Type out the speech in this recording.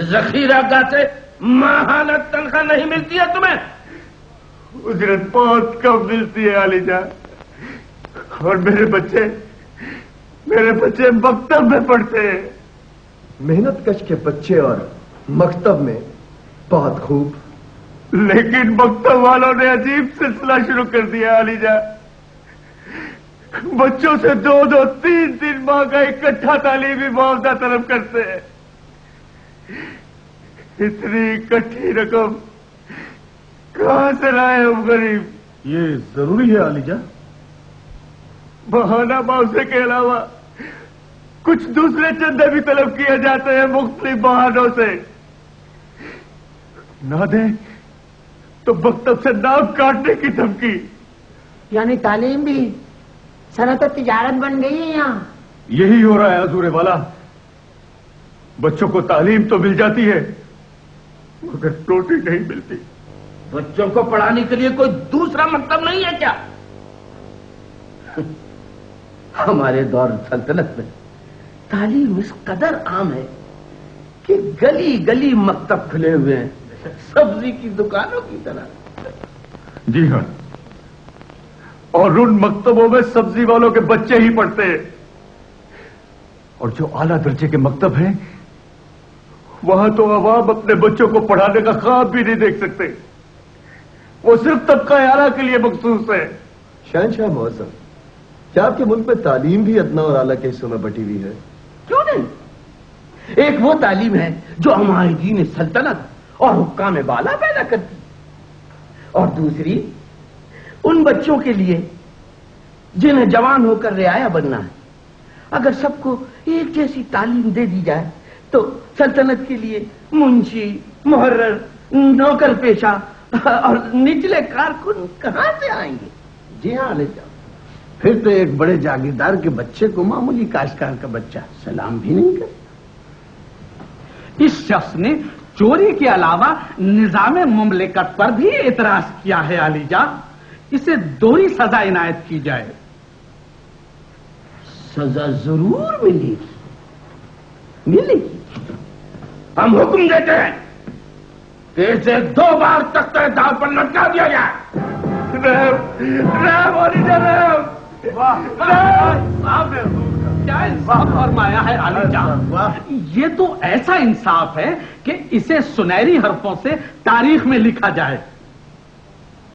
ذخیرہ گاہ سے ماہانہ تنخواہ نہیں ملتی ہے تمہیں؟ اجرت بہت کم ملتی ہے علی جان، اور میرے بچے مکتب میں پڑھتے ہیں۔ محنت کش کے بچے اور مکتب میں بہت خوب، لیکن مکتب والوں نے عجیب سلسلہ شروع کر دیا علی جان، بچوں سے 2-2 3-3 ماہ کا اکٹھا تعلیمی معاوضہ طلب کرتے ہیں۔ اتنی اکٹھی رقم کہاں سے لائے ہم غریب؟ یہ ضروری ہے علی جان؟ بہانہ معاوضے کے علاوہ کچھ دوسرے چندے بھی طلب کیے جاتے ہیں مختلف بہانوں سے، نہ دیں تو مکتب سے ناک کاٹنے کی دھمکی۔ یعنی تعلیم بھی صنعت تجارت بن گئی ہے یہاں؟ یہی ہو رہا ہے حضور والا، بچوں کو تعلیم تو مل جاتی ہے مگر روٹی نہیں ملتی۔ بچوں کو پڑھانے کے لیے کوئی دوسرا مکتب نہیں ہے کیا؟ ہمارے دور سلطنت میں تعلیم اس قدر عام ہے کہ گلی گلی مکتب کھلے ہوئے ہیں، سبزی کی دکانوں کی طرح۔ جی ہاں، اور ان مکتبوں میں سبزی والوں کے بچے ہی پڑھتے ہیں، اور جو اعلیٰ درجے کے مکتب ہیں وہاں تو عوام اپنے بچوں کو پڑھانے کا خواب بھی نہیں دیکھ سکتے، وہ صرف طبقہ اعلیٰ کے لیے مخصوص ہے۔ شہنشاہ معظم، کیا آپ کے ملک میں تعلیم بھی ادنا اور اعلیٰ کے حصوں میں بٹی ہوئی ہے؟ کیوں نہیں؟ ایک وہ تعلیم ہے جو ہمارے دین سلطنت اور حکام بالا پیدا کرتی، اور دوسری ان بچوں کے لیے جنہیں جوان ہو کر رعایا بننا ہے۔ اگر سب کو ایک جیسی تعلیم دے دی جائے تو سلطنت کے لیے منشی، محرر، نوکر پیشہ اور نچلے کارکن کہاں سے آئیں گے؟ جی ہاں علی جان، پھر تو ایک بڑے جاگیردار کے بچے کو معمولی کاشتکار کا بچہ سلام بھی نہیں کرے۔ اس شخص نے چوری کے علاوہ نظام مملکت پر بھی اعتراض کیا ہے علی جان، اسے دوہری سزا عنایت کی جائے۔ سزا ضرور ملے گی، ہم حکم دیتے ہیں کہ اسے 2 بار تخت دار پر لٹکا دیا جائے۔ کیا انصاف فرمایا ہے علی جان؟ یہ تو ایسا انصاف ہے کہ اسے سنہری حرفوں سے تاریخ میں لکھا جائے۔